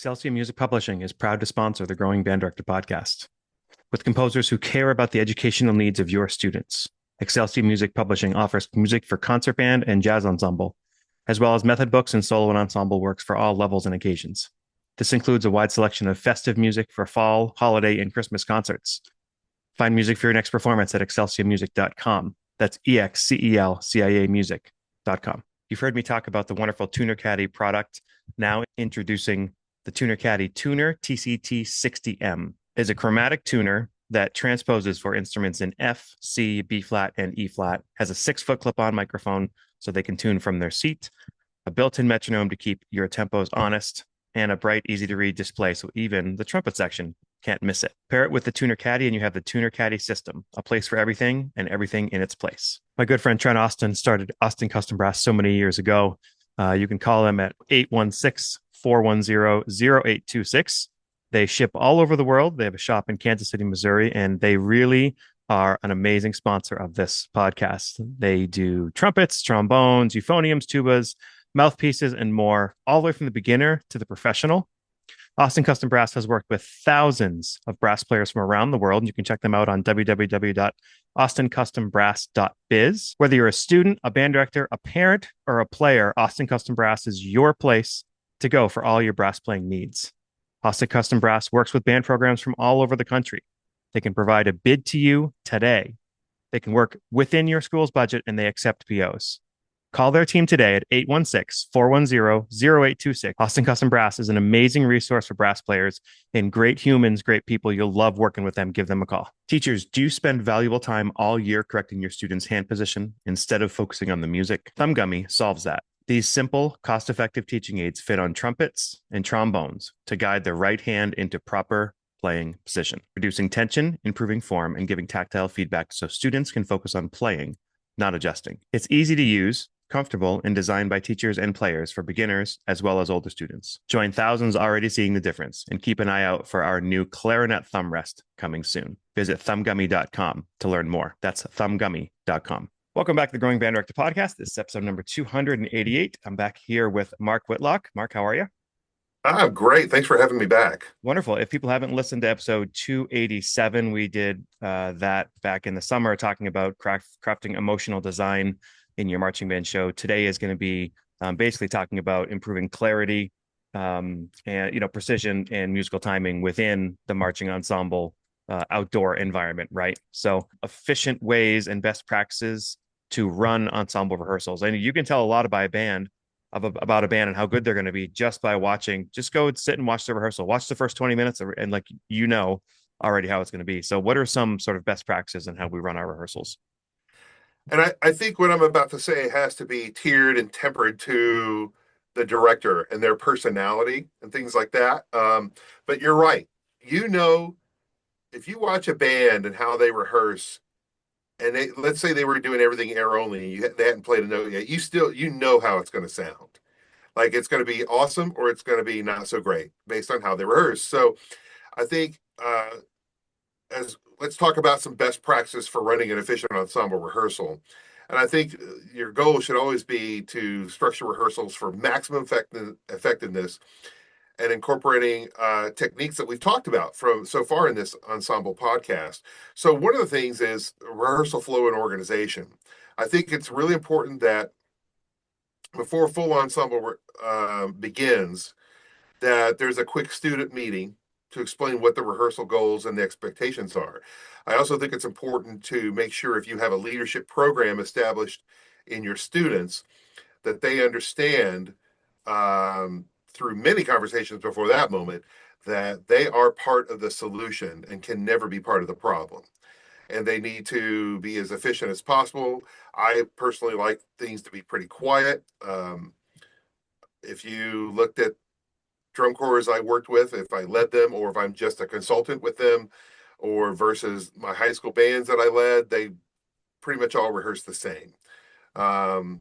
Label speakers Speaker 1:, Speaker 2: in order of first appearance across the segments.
Speaker 1: Excelsior Music Publishing is proud to sponsor the Growing Band Director podcast. With composers who care about the educational needs of your students, Excelsior Music Publishing offers music for concert band and jazz ensemble, as well as method books and solo and ensemble works for all levels and occasions. This includes a wide selection of festive music for fall, holiday, and Christmas concerts. Find music for your next performance at excelsiormusic.com. That's EXCELCIA music.com. You've heard me talk about the wonderful Tuner Caddy product. Now introducing the Tuner Caddy Tuner TCT60M. Is a chromatic tuner that transposes for instruments in F, C, B flat, and E flat. Has a 6-foot clip-on microphone so they can tune from their seat, a built-in metronome to keep your tempos honest, and a bright, easy-to-read display so even the trumpet section can't miss it. Pair it with the Tuner Caddy and you have the Tuner Caddy system, a place for everything and everything in its place. My good friend Trent Austin started Austin Custom Brass so many years ago. You can call them at 816-410-0826. They ship all over the world. They have a shop in Kansas City, Missouri, and they really are an amazing sponsor of this podcast. They do trumpets, trombones, euphoniums, tubas, mouthpieces, and more, all the way from the beginner to the professional. Austin Custom Brass has worked with thousands of brass players from around the world, and you can check them out on www.austincustombrass.biz. Whether you're a student, a band director, a parent, or a player, Austin Custom Brass is your place to go for all your brass playing needs. Austin Custom Brass works with band programs from all over the country. They can provide a bid to you today. They can work within your school's budget, and they accept POs. Call their team today at 816-410-0826. Austin Custom Brass is an amazing resource for brass players and great humans, great people. You'll love working with them. Give them a call. Teachers, do you spend valuable time all year correcting your students' hand position instead of focusing on the music? Thumb Gummy solves that. These simple, cost-effective teaching aids fit on trumpets and trombones to guide the right hand into proper playing position, reducing tension, improving form, and giving tactile feedback so students can focus on playing, not adjusting. It's easy to use, comfortable, and designed by teachers and players for beginners as well as older students. Join thousands already seeing the difference, and keep an eye out for our new clarinet thumb rest coming soon. Visit thumbgummy.com to learn more. That's thumbgummy.com. Welcome back to the Growing Band Director podcast. This is episode number 288. I'm back here with Marc Whitlock. Marc, how are you?
Speaker 2: Ah, great. Thanks for having me back.
Speaker 1: Wonderful. If people haven't listened to episode 287, we did that back in the summer, talking about crafting emotional design in your marching band show. Today is going to be basically talking about improving clarity and precision and musical timing within the marching ensemble outdoor environment, right? So efficient ways and best practices to run ensemble rehearsals. And you can tell a lot about a band and how good they're going to be just by watching. Just go and sit and watch the rehearsal. Watch the first 20 minutes and already how it's going to be. So what are some sort of best practices in how we run our rehearsals?
Speaker 2: And I think what I'm about to say has to be tiered and tempered to the director and their personality and things like that. But you're right. If you watch a band and how they rehearse, and let's say they were doing everything air only, they hadn't played a note yet, you know how it's going to sound. Like it's going to be awesome or it's going to be not so great based on how they rehearse. So I think as let's talk about some best practices for running an efficient ensemble rehearsal. And I think your goal should always be to structure rehearsals for maximum effectiveness and incorporating techniques that we've talked about from so far in this ensemble podcast. So one of the things is rehearsal flow and organization. I think it's really important that before full ensemble begins, that there's a quick student meeting to explain what the rehearsal goals and the expectations are. I also think it's important to make sure if you have a leadership program established in your students, that they understand through many conversations before that moment that they are part of the solution and can never be part of the problem. And they need to be as efficient as possible. I personally like things to be pretty quiet. If you looked at drum corps I worked with, if I led them or if I'm just a consultant with them, or versus my high school bands that I led, they pretty much all rehearse the same. And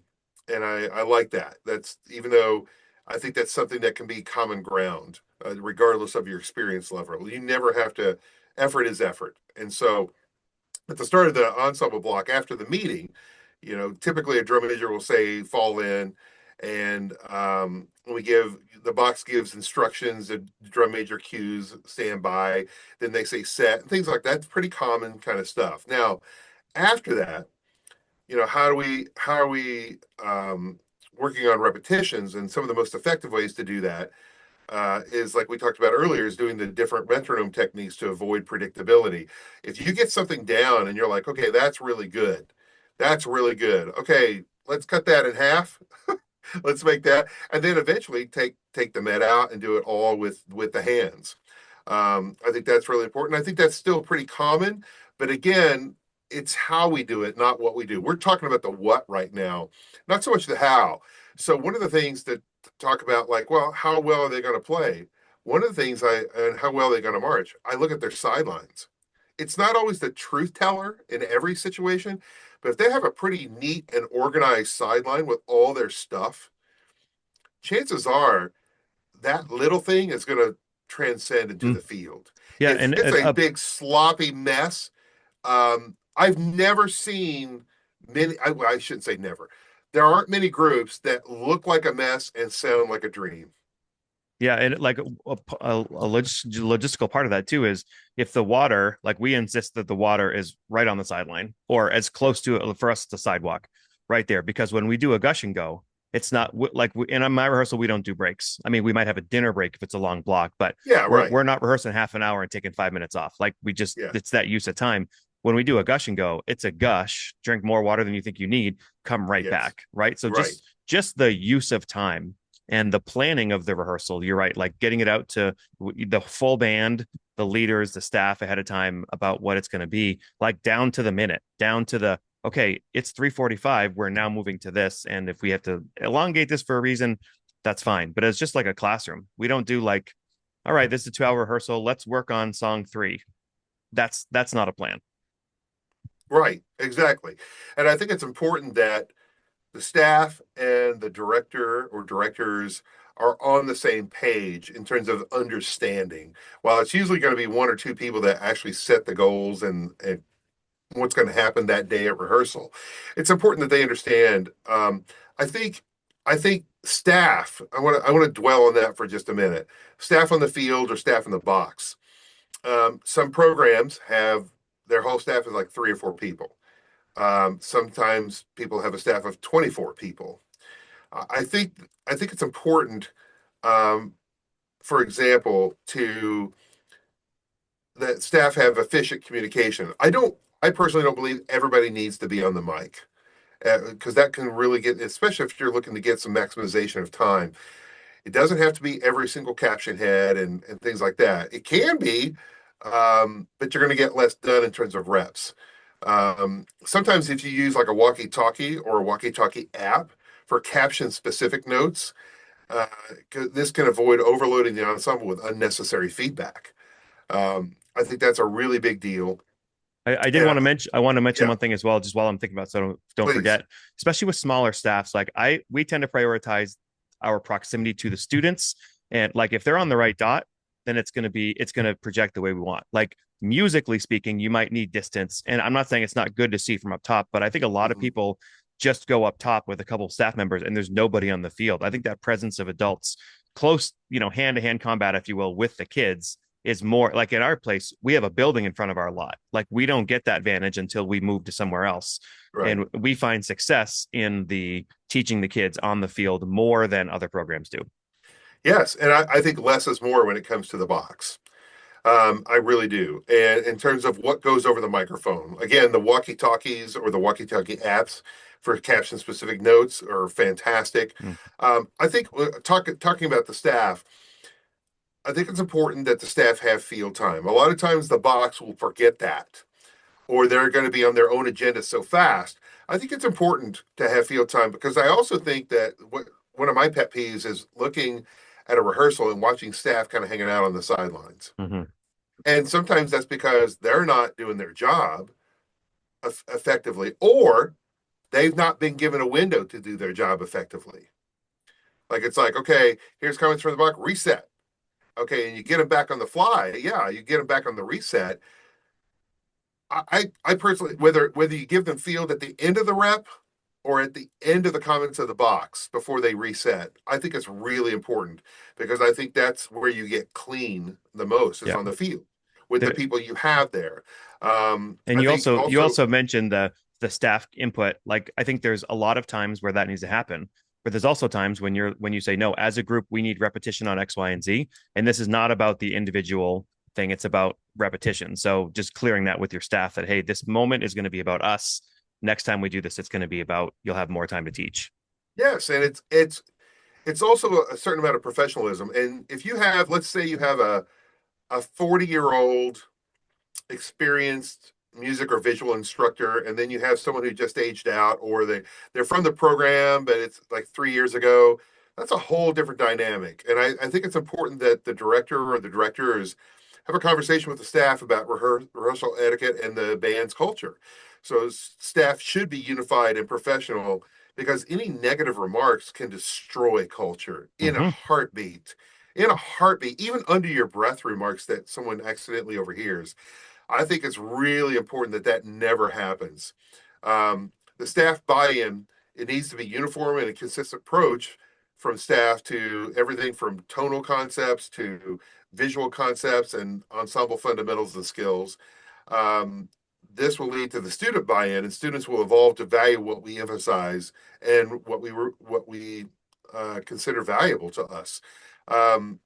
Speaker 2: I like that. That's even though I think that's something that can be common ground, regardless of your experience level. You never have to, effort is effort. And so at the start of the ensemble block after the meeting, typically a drum major will say, fall in. And the box gives instructions, the drum major cues, stand by, then they say set, and things like that. It's pretty common kind of stuff. Now, after that, how are we working on repetitions? And some of the most effective ways to do that is like we talked about earlier, is doing the different metronome techniques to avoid predictability. If you get something down and you're like, okay, that's really good, that's really good. Okay, let's cut that in half. Let's make that, and then eventually take the med out and do it all with the hands. I think that's really important. I think that's still pretty common, but again, it's how we do it, not what we do. We're talking about the what right now, not so much the how. So one of the things that talk about, like, well, how well are they going to play? One of the things and how well are they going to march? I look at their sidelines. It's not always the truth teller in every situation, but if they have a pretty neat and organized sideline with all their stuff, chances are that little thing is going to transcend into
Speaker 1: Mm.
Speaker 2: the field.
Speaker 1: Yeah,
Speaker 2: If
Speaker 1: and
Speaker 2: it's a big sloppy mess, I've never seen many. I shouldn't say never. There aren't many groups that look like a mess and sound like a dream.
Speaker 1: yeah, and like logistical part of that too is if the water, like we insist that the water is right on the sideline or as close to it for us to sidewalk, right there, because when we do a gush and go, it's not like in my rehearsal we don't do breaks. I mean, we might have a dinner break if it's a long block, but
Speaker 2: Yeah, right.
Speaker 1: we're not rehearsing half an hour and taking 5 minutes off. Like we just
Speaker 2: Yeah,
Speaker 1: it's that use of time. When we do a gush and go, it's a gush. Drink more water than you think you need. Come right
Speaker 2: yes,
Speaker 1: back, right? So
Speaker 2: right.
Speaker 1: just the use of time and the planning of the rehearsal, you're right, like getting it out to the full band, the leaders, the staff ahead of time about what it's going to be, like down to the minute, down to the okay, it's 3:45, we're now moving to this, and if we have to elongate this for a reason, that's fine. But it's just like a classroom. We don't do like, all right, this is a 2-hour rehearsal, let's work on song 3. That's not a plan.
Speaker 2: Right, exactly. And I think it's important that the staff and the director or directors are on the same page in terms of understanding. While it's usually going to be one or two people that actually set the goals and what's going to happen that day at rehearsal, it's important that they understand. I think I think staff. I want to dwell on that for just a minute. Staff on the field or staff in the box. Some programs have their whole staff is like 3 or 4 people. Sometimes people have a staff of 24 people. I think it's important, um, for example, to that staff have efficient communication. I personally don't believe everybody needs to be on the mic because that can really get, especially if you're looking to get some maximization of time. It doesn't have to be every single caption head and things like that. It can be, but you're going to get less done in terms of reps. Sometimes if you use like a walkie-talkie or a walkie-talkie app for caption specific notes, uh, this can avoid overloading the ensemble with unnecessary feedback. I think that's a really big deal.
Speaker 1: I did
Speaker 2: And
Speaker 1: want to mention. I want to mention
Speaker 2: yeah,
Speaker 1: one thing as well, just while I'm thinking about, it, so don't
Speaker 2: please.
Speaker 1: forget. Especially with smaller staffs, like we tend to prioritize our proximity to the students, and like if they're on the right dot, then it's going to project the way we want. Like musically speaking, you might need distance, and I'm not saying it's not good to see from up top, but I think a lot of
Speaker 2: Mhm.
Speaker 1: people just go up top with a couple of staff members, and there's nobody on the field. I think that presence of adults, close, hand to hand combat, if you will, with the kids is more like in our place, we have a building in front of our lot. Like we don't get that advantage until we move to somewhere else.
Speaker 2: Right.
Speaker 1: And we find success in the teaching the kids on the field more than other programs do.
Speaker 2: Yes, and I think less is more when it comes to the box. I really do. And in terms of what goes over the microphone, again, the walkie-talkies or the walkie-talkie apps for caption specific notes are fantastic.
Speaker 1: Mm.
Speaker 2: I think talking about the staff, I think it's important that the staff have field time. A lot of times the box will forget that, or they're going to be on their own agenda so fast. I think it's important to have field time because I also think that one of my pet peeves is looking at a rehearsal and watching staff kind of hanging out on the sidelines.
Speaker 1: Mm-hmm.
Speaker 2: And sometimes that's because they're not doing their job effectively, or they've not been given a window to do their job effectively. Like it's like, okay, here's comments from the block, reset. Okay, and you get them back on the fly. Yeah, you get them back on the reset. I personally, whether you give them field at the end of the rep or at the end of the comments of the box before they reset, I think it's really important because I think that's where you get clean the most is
Speaker 1: Yeah.
Speaker 2: on the field with the
Speaker 1: The,
Speaker 2: people you have there.
Speaker 1: and
Speaker 2: I
Speaker 1: you
Speaker 2: think also,
Speaker 1: also mentioned the staff input. Like I think there's a lot of times where that needs to happen. But there's also times when you say no, as a group, we need repetition on X, Y, and Z. And this is not about the individual thing, it's about repetition. So just clearing that with your staff that hey, this moment is going to be about us. Next time we do this, it's going to be about you'll have more time to teach.
Speaker 2: yes, and it's also a certain amount of professionalism. And if you have, let's say you have a 40-year-old experienced music or visual instructor, and then you have someone who just aged out, or they're from the program, but it's like 3 years ago. That's a whole different dynamic. And I think it's important that the director or the directors have a conversation with the staff about rehearsal etiquette and the band's culture. So staff should be unified and professional because any negative remarks can destroy culture in a
Speaker 1: Mm-hmm.
Speaker 2: heartbeat. In a heartbeat, even under your breath remarks that someone accidentally overhears. I think it's really important that that never happens. The staff buy-in, it needs to be uniform and a consistent approach from staff to everything from tonal concepts to visual concepts and ensemble fundamentals and skills. Um, this will lead to the student buy-in, and students will evolve to value what we emphasize and what we consider valuable to us. Um,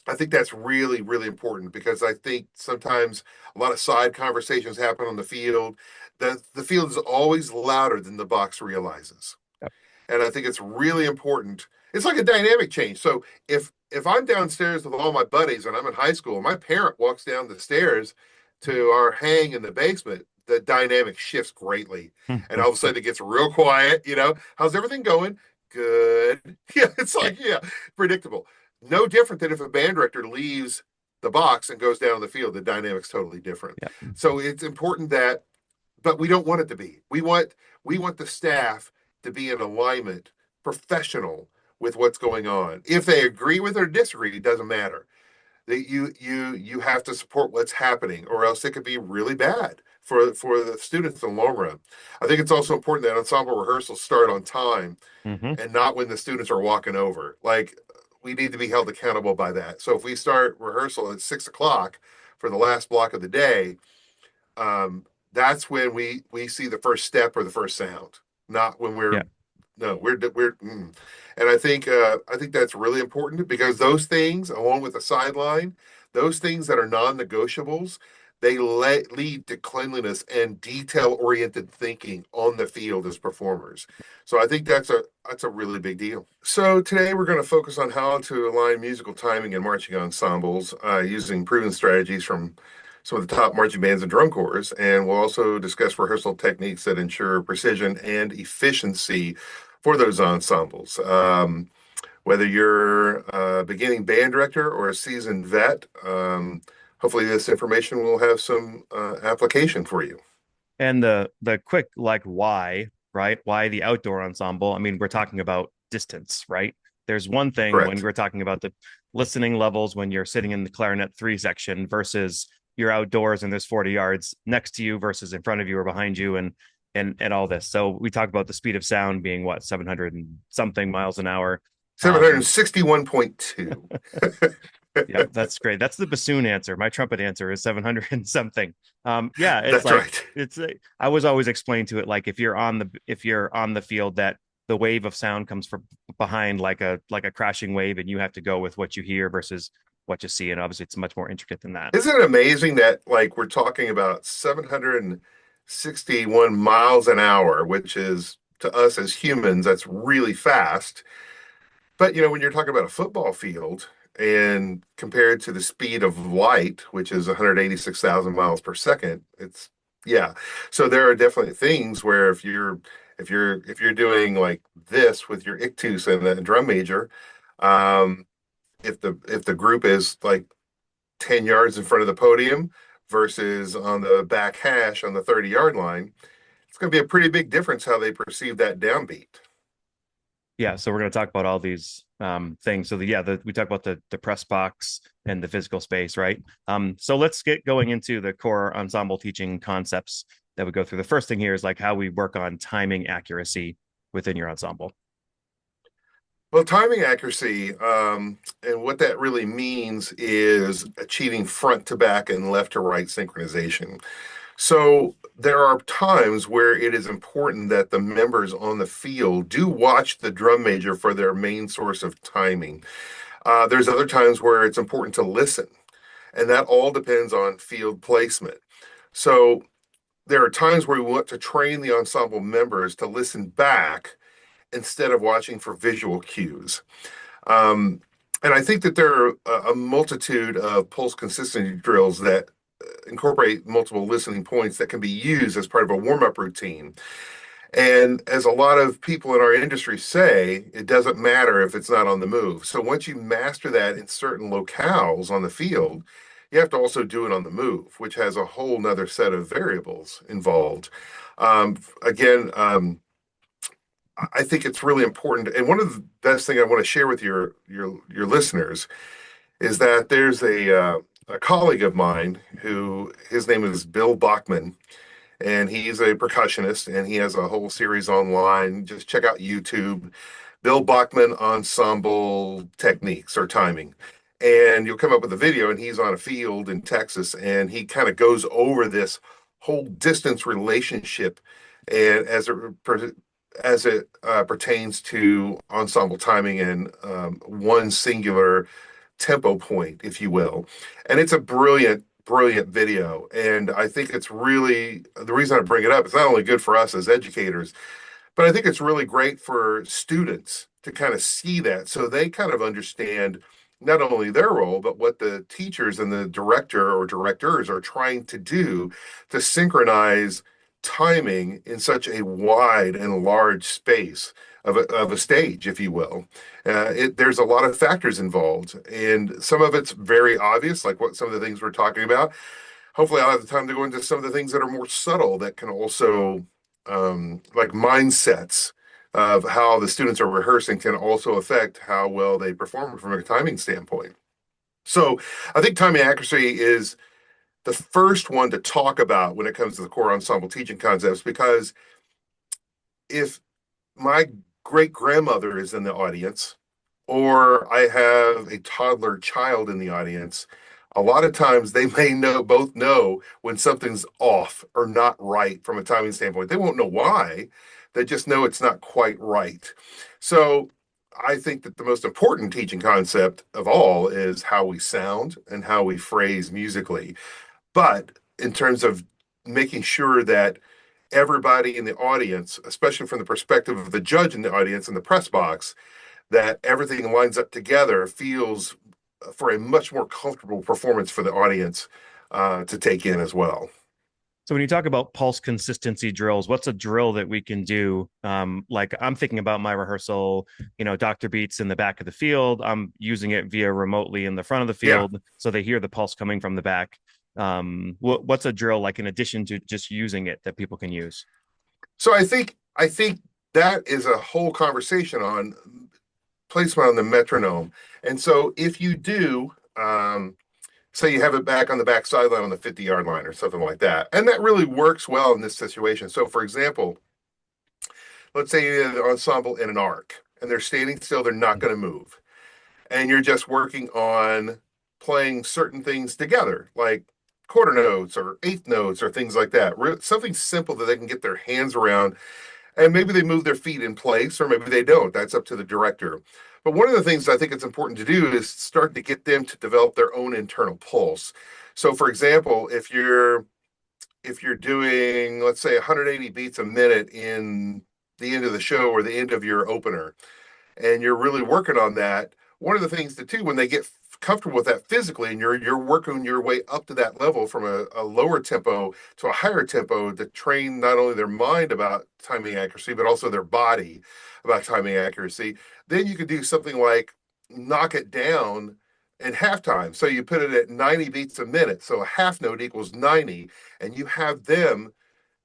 Speaker 2: I think that's really, really important because I think sometimes a lot of side conversations happen on the field. The field is always louder than the box realizes.
Speaker 1: Yep.
Speaker 2: And I think it's really important. It's like a dynamic change. So if I'm downstairs with all my buddies and I'm in high school, my parent walks down the stairs to our hang in the basement, the dynamic shifts greatly. And all of a sudden it gets real quiet, How's everything going? Good. Yeah, it's like, yeah, predictable. No different than if a band director leaves the box and goes down the field, the dynamic's totally different.
Speaker 1: Yeah.
Speaker 2: So it's important that, but we don't want it to be. We want the staff to be in alignment, professional with what's going on. If they agree with or disagree, it doesn't matter. That you have to support what's happening, or else it could be really bad for the students in the long run. I think it's also important that ensemble rehearsals start on time
Speaker 1: Mm-hmm.
Speaker 2: and not when the students are walking over. Like we need to be held accountable by that. So if we start rehearsal at 6 o'clock for the last block of the day, that's when we see the first step or the first sound, not when
Speaker 1: Yeah.
Speaker 2: we're no we're and I think that's really important because those things, along with the sideline, those things that are non-negotiables, they lead to cleanliness and detail-oriented thinking on the field as performers. So I think that's a really big deal. So today we're going to focus on how to align musical timing and marching ensembles using proven strategies from some of the top marching bands and drum corps, and we'll also discuss rehearsal techniques that ensure precision and efficiency for those ensembles. Whether you're a beginning band director or a seasoned vet, hopefully this information will have some application for you.
Speaker 1: And the quick like why, right? Why the outdoor ensemble? I mean, we're talking about distance, right? There's one thing when
Speaker 2: Correct.
Speaker 1: we're talking about the listening levels when you're sitting in the clarinet 3 section versus you're outdoors and there's 40 yards next to you versus in front of you or behind you and all this. So we talk about the speed of sound being what 700 and something miles an hour. Um,
Speaker 2: 761.2.
Speaker 1: yeah, that's great. That's the bassoon answer. My trumpet answer is 700 and something. Yeah, it's
Speaker 2: That's
Speaker 1: like
Speaker 2: right.
Speaker 1: I was always explained to it like if you're on the field that the wave of sound comes from behind like a crashing wave and you have to go with what you hear versus what you see, and obviously it's much more intricate than that.
Speaker 2: Isn't it amazing that like we're talking about 761 miles an hour, which is to us as humans, that's really fast. But when you're talking about a football field and compared to the speed of light, which is 186,000 miles per second, it's yeah. So there are definitely things where if you're doing like this with your ictus and the drum major, um, if the group is like 10 yards in front of the podium versus on the back hash on the 30-yard line, it's going to be a pretty big difference how they perceive that downbeat.
Speaker 1: Yeah, so we're going to talk about all these things. So we talk about the press box and the physical space, right? So let's get going into the core ensemble teaching concepts that we go through. The first thing here is like how we work on timing accuracy within your ensemble.
Speaker 2: Well, timing accuracy, and what that really means is achieving front to back and left to right synchronization. So there are times where it is important that the members on the field do watch the drum major for their main source of timing. There's other times where it's important to listen, and that all depends on field placement. So there are times where we want to train the ensemble members to listen back instead of watching for visual cues. Um, and I think that there are a multitude of pulse consistency drills that incorporate multiple listening points that can be used as part of a warm-up routine. And as a lot of people in our industry say, it doesn't matter if it's not on the move. So once you master that in certain locales on the field, you have to also do it on the move, which has a whole nother set of variables involved. Again, I think it's really important. And one of the best thing I want to share with your listeners is that there's a colleague of mine who his name is Bill Bachman, and he's a percussionist, and he has a whole series online. Just check out YouTube, Bill Bachman Ensemble Techniques or Timing. And you'll come up with a video, and he's on a field in Texas, and he kind of goes over this whole distance relationship and as it pertains to ensemble timing and one singular tempo point, if you will. And it's a brilliant, brilliant video. And I think it's really the reason I bring it up. It's not only good for us as educators, but I think it's really great for students to kind of see that so they kind of understand not only their role, but what the teachers and the director or directors are trying to do to synchronize timing in such a wide and large space of a stage, if you will. There's a lot of factors involved, and some of it's very obvious, like what some of the things we're talking about. Hopefully, I'll have the time to go into some of the things that are more subtle that can also, like mindsets of how the students are rehearsing, can also affect how well they perform from a timing standpoint. So I think timing accuracy is the first one to talk about when it comes to the core ensemble teaching concepts, because if my great grandmother is in the audience, or I have a toddler child in the audience, a lot of times they may both know when something's off or not right from a timing standpoint. They won't know why, they just know it's not quite right. So I think that the most important teaching concept of all is how we sound and how we phrase musically. But in terms of making sure that everybody in the audience, especially from the perspective of the judge in the audience in the press box, that everything lines up together, feels for a much more comfortable performance for the audience to take in as well.
Speaker 1: So when you talk about pulse consistency drills, what's a drill that we can do? Like I'm thinking about my rehearsal, Dr. Beats in the back of the field. I'm using it via remotely in the front of the
Speaker 2: Yeah.
Speaker 1: field, so they hear the pulse coming from the back. What's a drill like in addition to just using it that people can use?
Speaker 2: So I think that is a whole conversation on placement on the metronome. And so if you do, say you have it back on the back sideline on the 50-yard line or something like that, and that really works well in this situation. So for example, let's say you have an ensemble in an arc and they're standing still, they're not going to move. And you're just working on playing certain things together, like quarter notes or eighth notes or things like that. Something simple that they can get their hands around, and maybe they move their feet in place or maybe they don't. That's up to the director. But one of the things I think it's important to do is start to get them to develop their own internal pulse. So for example, if you're doing, let's say, 180 beats a minute in the end of the show or the end of your opener, and you're really working on that, one of the things to do when they get comfortable with that physically, and you're working your way up to that level from a lower tempo to a higher tempo to train not only their mind about timing accuracy, but also their body about timing accuracy. Then you could do something like knock it down in halftime. So you put it at 90 beats a minute. So a half note equals 90, and you have them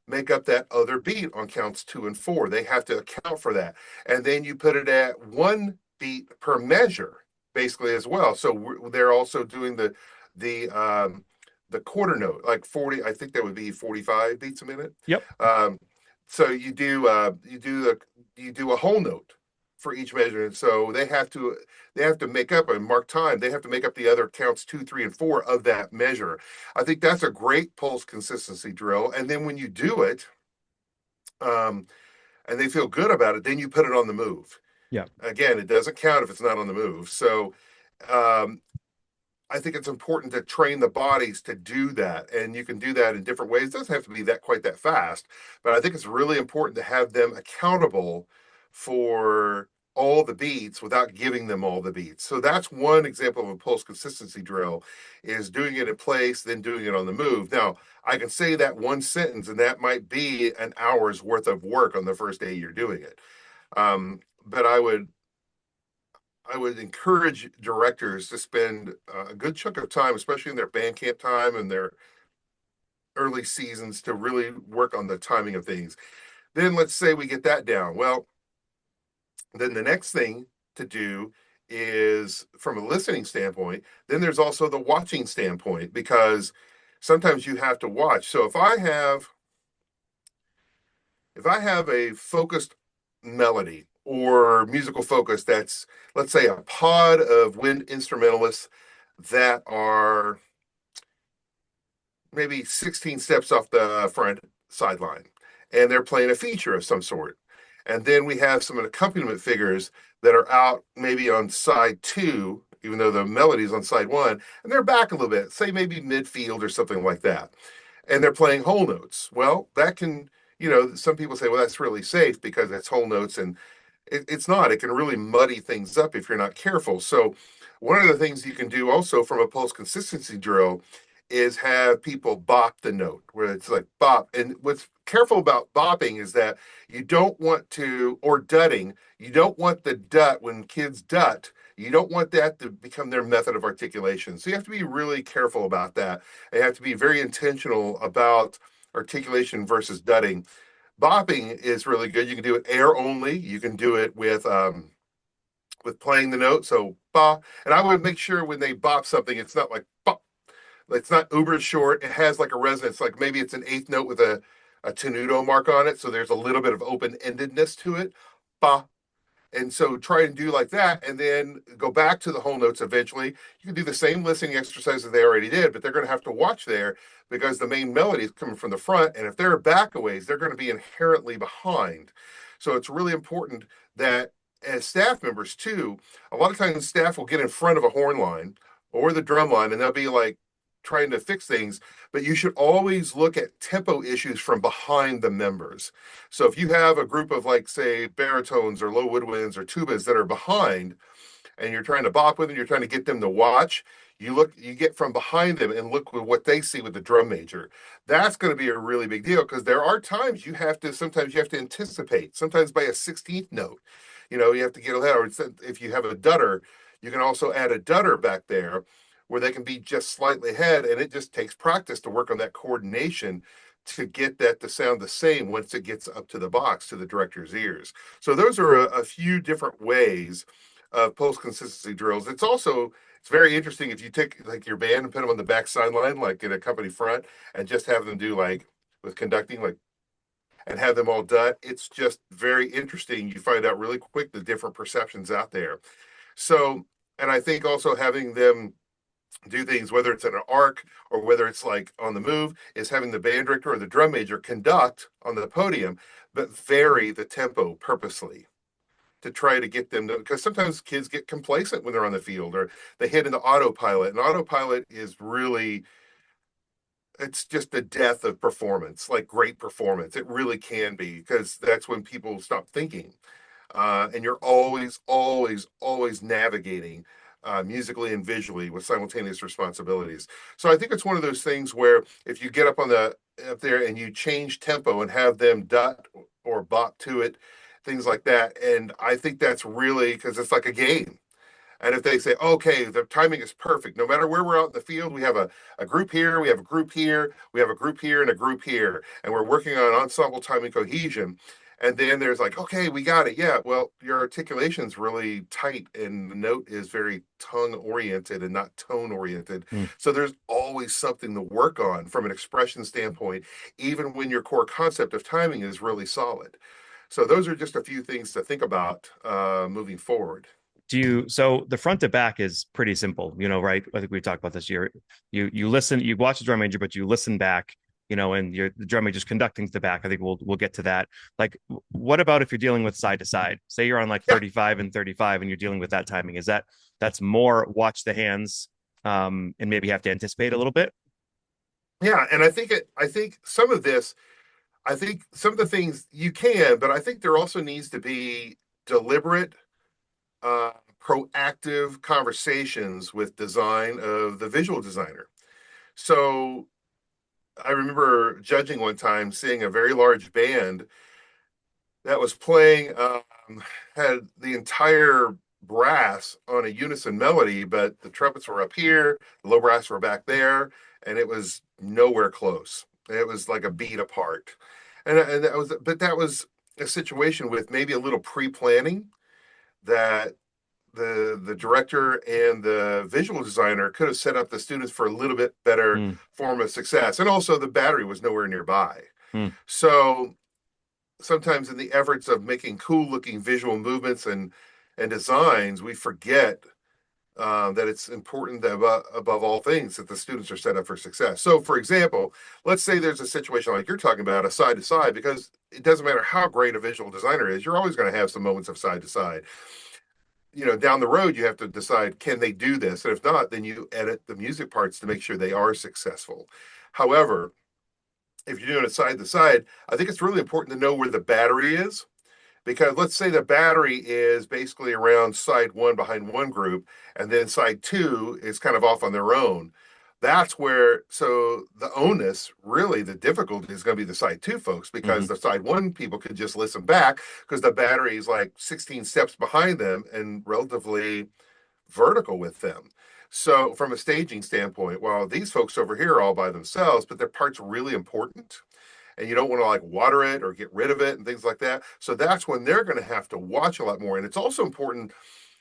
Speaker 2: make up that other beat on counts 2 and 4. They have to account for that. And then you put it at 1 beat per measure, basically, as well. So they're also doing the the quarter note, like 40, I think that would be 45 beats a minute.
Speaker 1: Yep.
Speaker 2: Um, so you do a whole note for each measurement. So they have to make up and mark time. They have to make up the other counts 2, 3, and 4 of that measure. I think that's a great pulse consistency drill. And then when you do it, um, and they feel good about it, then you put it on the move.
Speaker 1: Yeah.
Speaker 2: Again, it doesn't count if it's not on the move. So um, I think it's important to train the bodies to do that. And you can do that in different ways. It doesn't have to be that quite that fast, but I think it's really important to have them accountable for all the beats without giving them all the beats. So that's one example of a pulse consistency drill is doing it in place, then doing it on the move. Now, I can say that one sentence and that might be an hour's worth of work on the first day you're doing it. But I would encourage directors to spend a good chunk of time, especially in their band camp time and their early seasons, to really work on the timing of things. Then let's say we get that down. Well, then the next thing to do is from a listening standpoint, then there's also the watching standpoint, because sometimes you have to watch. So if I have a focused melody or musical focus that's, let's say, a pod of wind instrumentalists that are maybe 16 steps off the front sideline, and they're playing a feature of some sort. And then we have some accompaniment figures that are out maybe on side 2, even though the melody is on side 1, and they're back a little bit, say maybe midfield or something like that, and they're playing whole notes. Well, that can, some people say, well, that's really safe because it's whole notes, and it's not. It can really muddy things up if you're not careful. So, one of the things you can do also from a pulse consistency drill is have people bop the note, where it's like bop. And what's careful about bopping is that you don't want to, or dutting, you don't want the dut when kids dut. You don't want that to become their method of articulation. So you have to be really careful about that. You have to be very intentional about articulation versus dutting. Bopping is really good. You can do it air only. You can do it with playing the note. So ba, and I would make sure when they bop something, it's not like bop. It's not uber short. It has like a resonance, like maybe it's an eighth note with a tenuto mark on it. So there's a little bit of open-endedness to it. Ba. And so try and do like that, and then go back to the whole notes eventually. You can do the same listening exercises they already did, but they're going to have to watch there because the main melody is coming from the front. And if they're back a ways, they're going to be inherently behind. So it's really important that as staff members too, a lot of times staff will get in front of a horn line or the drum line, and they'll be like trying to fix things, but you should always look at tempo issues from behind the members. So if you have a group of, like, say, baritones or low woodwinds or tubas that are behind, and you're trying to bop with them, you're trying to get them to watch, you get from behind them and look with what they see with the drum major. That's going to be a really big deal, because there are times sometimes you have to anticipate, sometimes by a 16th note, you have to get ahead. Or if you have a dutter, you can also add a dutter back there where they can be just slightly ahead, and it just takes practice to work on that coordination to get that to sound the same once it gets up to the box, to the director's ears. So those are a few different ways of pulse consistency drills. It's very interesting if you take like your band and put them on the back sideline, like in a company front, and just have them do like with conducting, like, and have them all done. It's just very interesting. You find out really quick the different perceptions out there. So, and I think also having them do things, whether it's in an arc or whether it's like on the move, is having the band director or the drum major conduct on the podium, but vary the tempo purposely to try to get them to, because sometimes kids get complacent when they're on the field, or they hit into autopilot. And autopilot is really, it's just the death of performance, like great performance. It really can be, because that's when people stop thinking. And you're always, always, always navigating musically and visually with simultaneous responsibilities. So I think it's one of those things where if you get up there and you change tempo and have them dot or bop to it, things like that. And I think that's really, because it's like a game. And if they say, okay, the timing is perfect, no matter where we're out in the field, we have a group here, we have a group here, we have a group here, and a group here, and we're working on ensemble timing cohesion. And then there's like, okay, we got it. Yeah, well, your articulation's really tight and the note is very tongue oriented and not tone oriented.
Speaker 1: Hmm.
Speaker 2: So there's always something to work on from an expression standpoint, even when your core concept of timing is really solid. So those are just a few things to think about moving forward.
Speaker 1: So the front to back is pretty simple, right? I think we talked about this year. You listen, you watch the drum major, but you listen back, and the drum major's conducting to the back. I think we'll get to that. Like, what about if you're dealing with side to side? Say you're on like
Speaker 2: Yeah,
Speaker 1: 35 and 35 and you're dealing with that timing. That's more watch the hands, and maybe have to anticipate a little bit?
Speaker 2: yeah, and I think some of this, I think some of the things you can, but I think there also needs to be deliberate, uh, proactive conversations with design of the visual designer. So I remember judging one time, seeing a very large band that was playing, had the entire brass on a unison melody, but the trumpets were up here, the low brass were back there, and it was nowhere close. It was like a beat apart. And that was a situation with maybe a little pre-planning that the director and the visual designer could have set up the students for a little bit better
Speaker 1: Hmm.
Speaker 2: form of success. And also the battery was nowhere nearby.
Speaker 1: Hmm.
Speaker 2: So sometimes in the efforts of making cool looking visual movements and designs, we forget that it's important that above all things that the students are set up for success. So, for example, let's say there's a situation like you're talking about, a side to side, because it doesn't matter how great a visual designer is, you're always going to have some moments of side to side. Down the road, you have to decide, can they do this? And if not, then you edit the music parts to make sure they are successful. However, if you're doing it side to side, I think it's really important to know where the battery is, because let's say the battery is basically around side one behind one group, and then side two is kind of off on their own. That's where, so the onus, really, the difficulty is going to be the side two folks,
Speaker 1: Hmm.
Speaker 2: because the side one people could just listen back because the battery is like 16 steps behind them and relatively vertical with them. So, from a staging standpoint, while these folks over here are all by themselves, but their part's really important and you don't want to like water it or get rid of it and things like that. So that's when they're going to have to watch a lot more. And it's also important,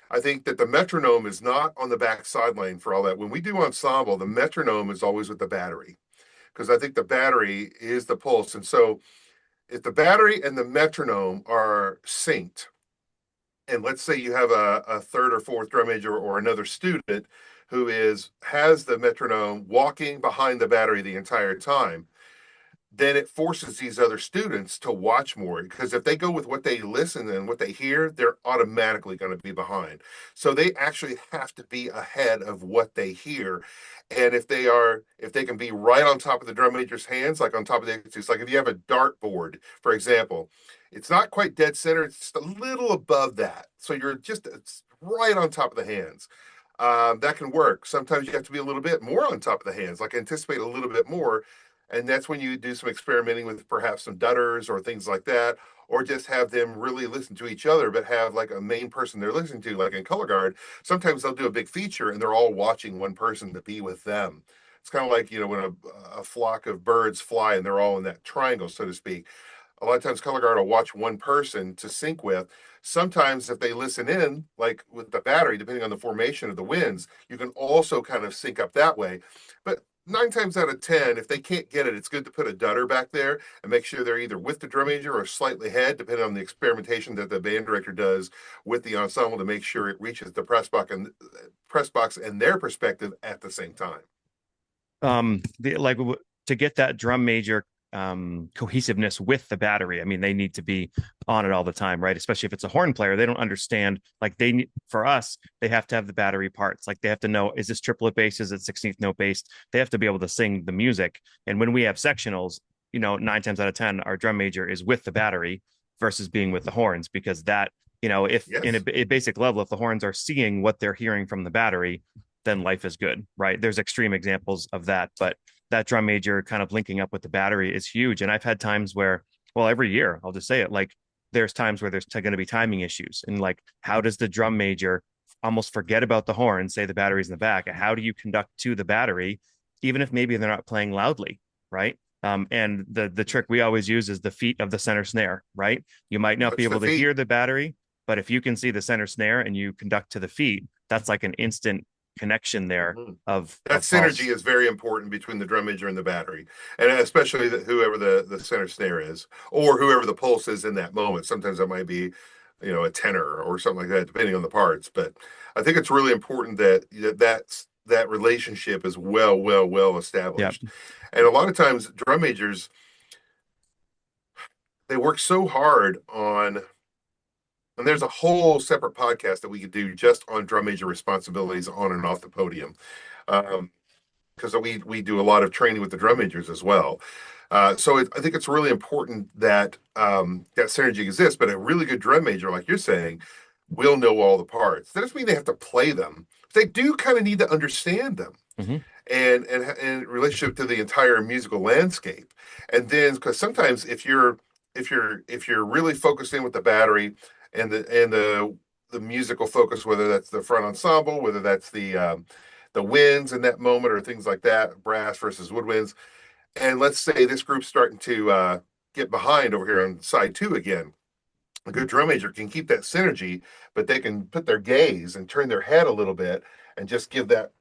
Speaker 2: I think, that the metronome is not on the back sideline for all that. When we do ensemble, the metronome is always with the battery because I think the battery is the pulse. And so if the battery and the metronome are synced, and let's say you have a third or fourth drum major or another student who has the metronome walking behind the battery the entire time, then it forces these other students to watch more, because if they go with what they listen and what they hear, they're automatically going to be behind. So they actually have to be ahead of what they hear. And if they can be right on top of the drum major's hands, like on top of the, it's like if you have a dartboard, for example, it's not quite dead center, it's just a little above that. So it's right on top of the hands. That can work. Sometimes you have to be a little bit more on top of the hands, like anticipate a little bit more. And that's when you do some experimenting with perhaps some dutters or things like that, or just have them really listen to each other, but have like a main person they're listening to, like in color guard. Sometimes they'll do a big feature and they're all watching one person to be with them. It's kind of like, when a flock of birds fly and they're all in that triangle, so to speak. A lot of times color guard will watch one person to sync with. Sometimes if they listen in, like with the battery, depending on the formation of the winds, you can also kind of sync up that way. But 9 times out of 10, if they can't get it, it's good to put a dutter back there and make sure they're either with the drum major or slightly ahead, depending on the experimentation that the band director does with the ensemble to make sure it reaches the press box and their perspective at the same time.
Speaker 1: To get that drum major cohesiveness with the battery. I mean, they need to be on it all the time, right? Especially if it's a horn player, they don't understand. Like for us, they have to have the battery parts. Like they have to know, is this triplet bass? Is it 16th note bass? They have to be able to sing the music. And when we have sectionals, 9 times out of 10, our drum major is with the battery versus being with the horns, because that, if in
Speaker 2: Yes.
Speaker 1: a basic level, if the horns are seeing what they're hearing from the battery, then life is good, right? There's extreme examples of that, but that drum major kind of linking up with the battery is huge. And I've had times where, well, every year, I'll just say it, like there's times where there's going to be timing issues. And like, how does the drum major almost forget about the horn, say the battery's in the back? How do you conduct to the battery, even if maybe they're not playing loudly, right? And the trick we always use is the feet of the center snare, right? You might not be
Speaker 2: What's the
Speaker 1: able to
Speaker 2: feet?
Speaker 1: hear the battery, but if you can see the center snare and you conduct to the feet, that's like an instant connection there
Speaker 2: Mhm. That
Speaker 1: of
Speaker 2: synergy
Speaker 1: pulse.
Speaker 2: is very important between the drum major and the battery, and especially whoever the center snare is, or whoever the pulse is in that moment. Sometimes it might be, a tenor or something like that, depending on the parts. But I think it's really important that relationship is well
Speaker 1: Yeah.
Speaker 2: established. And a lot of times, drum majors, they work so hard on, and there's a whole separate podcast that we could do just on drum major responsibilities on and off the podium. Um, because we do a lot of training with the drum majors as well. I think it's really important that that synergy exists. But a really good drum major, like you're saying, will know all the parts. That doesn't mean they have to play them. They do kind of need to understand them
Speaker 1: Hmm.
Speaker 2: and relationship to the entire musical landscape. And then because sometimes if you're really focused in with the battery and the musical focus, whether that's the front ensemble, whether that's the winds in that moment or things like that, brass versus woodwinds. And let's say this group's starting to get behind over here on side two again. A good drum major can keep that synergy, but they can put their gaze and turn their head a little bit and just give that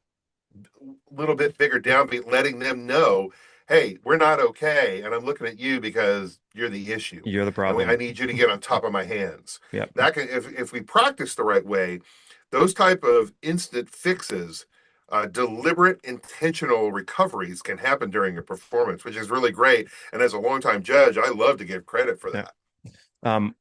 Speaker 2: little bit bigger downbeat, letting them know, hey, we're not okay, and I'm looking at you because you're the issue,
Speaker 1: You're the
Speaker 2: and I
Speaker 1: problem.
Speaker 2: need you to get on top of my hands.
Speaker 1: Yeah.
Speaker 2: That can, if we practice the right way, those type of instant fixes, deliberate, intentional recoveries can happen during a performance, which is really great. And as a longtime judge, I love to give credit for
Speaker 1: Yeah.
Speaker 2: that.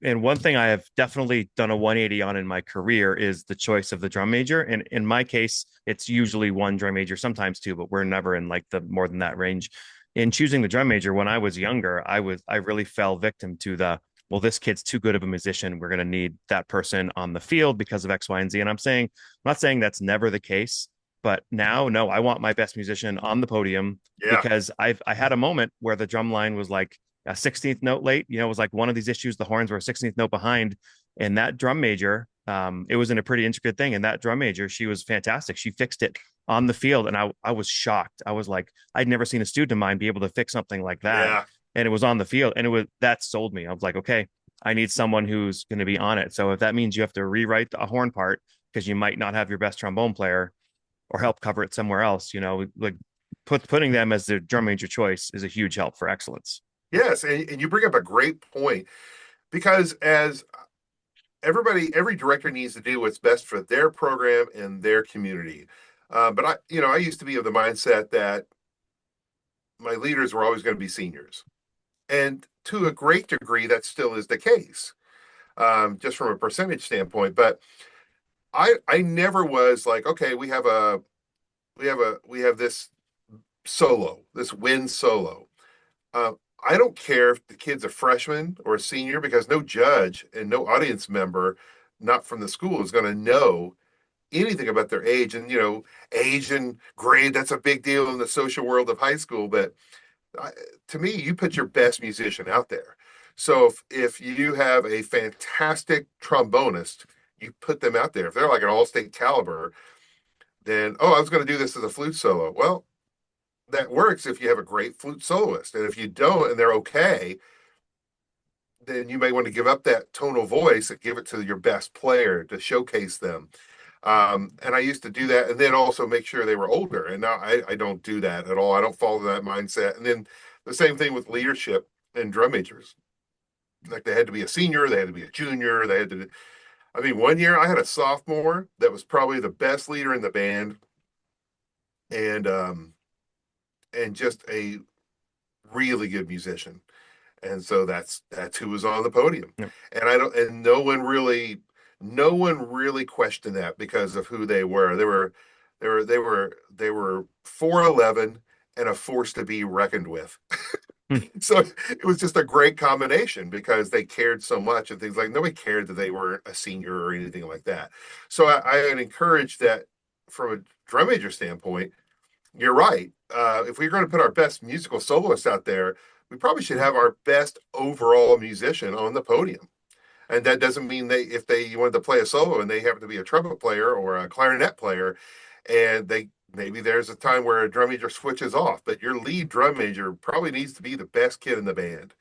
Speaker 1: And one thing I have definitely done a 180 on in my career is the choice of the drum major. And in my case, it's usually one drum major, sometimes two, but we're never in like the more than that range. In choosing the drum major, when I was younger, I really fell victim to well, this kid's too good of a musician. We're going to need that person on the field because of X, Y, and Z. And I'm not saying that's never the case, but now, no, I want my best musician on the podium
Speaker 2: Yeah,
Speaker 1: because I had a moment where the drum line was like a 16th note late. It was like one of these issues. The horns were a 16th note behind, and that drum major, it was in a pretty intricate thing. And that drum major, she was fantastic. She fixed it on the field, and I was shocked. I was like, I'd never seen a student of mine be able to fix something like that,
Speaker 2: yeah.
Speaker 1: and it was on the field, and it was that sold me. I was like, okay, I need someone who's going to be on it. So if that means you have to rewrite a horn part because you might not have your best trombone player or help cover it somewhere else, like putting them as the drum major choice is a huge help for excellence.
Speaker 2: Yes, and you bring up a great point because as every director needs to do what's best for their program and their community. But I used to be of the mindset that my leaders were always going to be seniors, and to a great degree, that still is the case, just from a percentage standpoint. But I never was like, okay, we have this solo, this wind solo. Uh, I don't care if the kid's a freshman or a senior because no judge and no audience member, not from the school, is going to know anything about their age. And age and grade, that's a big deal in the social world of high school. But I, to me, you put your best musician out there. So if you have a fantastic trombonist, you put them out there. If they're like an all-state caliber, then I was going to do this as a flute solo. Well, that works if you have a great flute soloist, and if you don't, and they're okay, then you may want to give up that tonal voice and give it to your best player to showcase them. And I used to do that, and then also make sure they were older. And now I don't do that at all. I don't follow that mindset. And then the same thing with leadership and drum majors. Like they had to be a senior, they had to be a junior, they had to. I mean, one year I had a sophomore that was probably the best leader in the band, and just a really good musician. And so that's who was on the podium.
Speaker 1: Yeah.
Speaker 2: And I don't and no one really questioned that because of who they were. They were 4'11" and a force to be reckoned with.
Speaker 1: Hmm.
Speaker 2: So it was just a great combination because they cared so much and things like nobody cared that they were a senior or anything like that. So I would encourage that from a drum major standpoint, you're right. If we're going to put our best musical soloists out there, we probably should have our best overall musician on the podium. And that doesn't mean if they wanted to play a solo and they happen to be a trumpet player or a clarinet player, and they maybe there's a time where a drum major switches off, but your lead drum major probably needs to be the best kid in the band,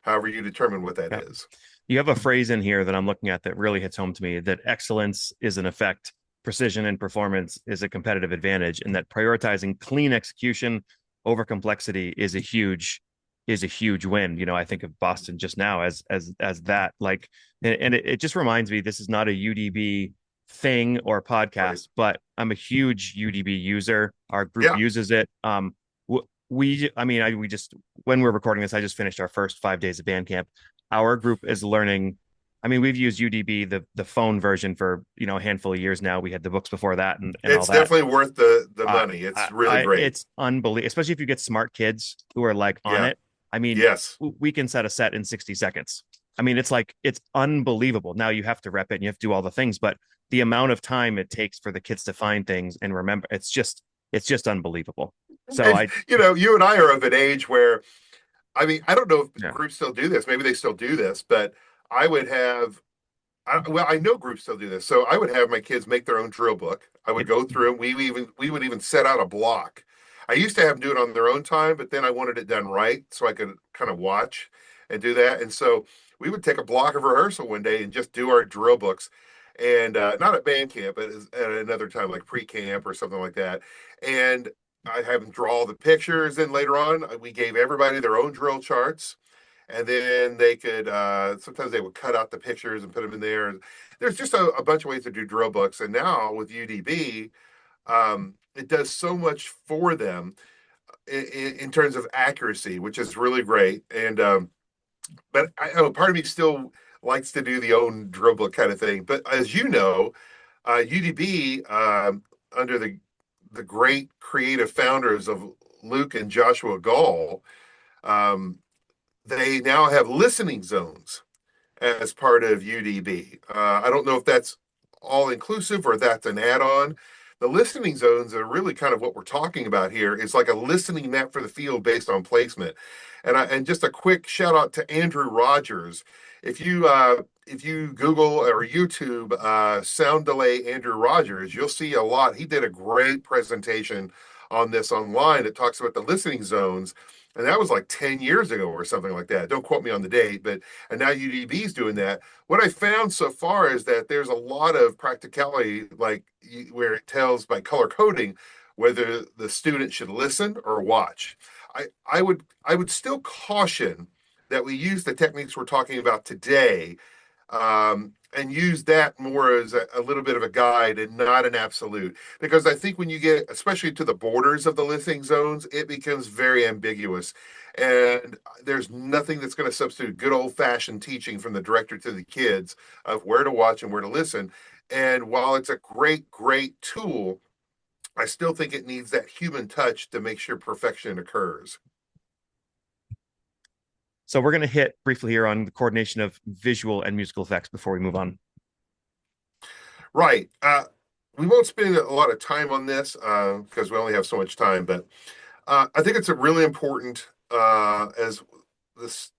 Speaker 2: however you determine what that
Speaker 1: Yeah.
Speaker 2: is.
Speaker 1: You have a phrase in here that I'm looking at that really hits home to me, that excellence is an effect, precision and performance is a competitive advantage, and that prioritizing clean execution over complexity is a huge win. You know, I think of Boston just now as that, like, and it just reminds me this is not a UDB thing or
Speaker 2: Right.
Speaker 1: podcast, but I'm a huge UDB user. Our group
Speaker 2: Yeah.
Speaker 1: uses it. I mean, we just, when we're recording this, I just finished our first 5 days of band camp. Our group is learning. I mean, we've used UDB, the phone version, for, you know, a handful of years now. We had the books before that, and all
Speaker 2: It's
Speaker 1: that.
Speaker 2: definitely worth the money. It's really great.
Speaker 1: It's unbelievable, especially if you get smart kids who are like on
Speaker 2: Yeah.
Speaker 1: it. I mean,
Speaker 2: Yes.
Speaker 1: we can set a set in 60 seconds. I mean, it's like, it's unbelievable. Now you have to rep it and you have to do all the things, but the amount of time it takes for the kids to find things and remember, it's just unbelievable. So
Speaker 2: And
Speaker 1: I,
Speaker 2: you and I are of an age where, I mean, I don't know if
Speaker 1: yeah,
Speaker 2: groups still do this. Maybe they still do this, but I would have well, I know groups still do this. So I would have my kids make their own drill book. I would
Speaker 1: it,
Speaker 2: go through them. We would even set out a block. I used to have them do it on their own time, but then I wanted it done right so I could kind of watch and do that. And so we would take a block of rehearsal one day and just do our drill books. And not at band camp, but at another time, like pre-camp or something like that. And I have them draw the pictures. Then later on, we gave everybody their own drill charts, and then they could sometimes they would cut out the pictures and put them in there. There's just a bunch of ways to do drill books, and now with UDB, it does so much for them in terms of accuracy, which is really great. And but part of me still likes to do the own drill book kind of thing. But as you know, UDB, under the great creative founders of Luke and Joshua Gall, um, they now have listening zones as part of UDB. I don't know if that's all inclusive or that's an add on. The listening zones are really kind of what we're talking about here. It's like a listening map for the field based on placement. And just a quick shout out to Andrew Rogers. If you Google or YouTube sound delay Andrew Rogers, you'll see a lot. He did a great presentation on this online that talks about the listening zones. And that was like 10 years ago or something like that. Don't quote me on the date, but and now UDB is doing that. What I found so far is that there's a lot of practicality, like where it tells by color coding whether the student should listen or watch. I would still caution that we use the techniques we're talking about today, and use that more as a little bit of a guide and not an absolute. Because I think when you get, especially to the borders of the listening zones, it becomes very ambiguous. And there's nothing that's going to substitute good old fashioned teaching from the director to the kids of where to watch and where to listen. And while it's a great, great tool, I still think it needs that human touch to make sure perfection occurs.
Speaker 1: so we're going to hit briefly here on the coordination of visual and musical effects before we move on.
Speaker 2: Right. We won't spend a lot of time on this because we only have so much time, but I think it's a really important as this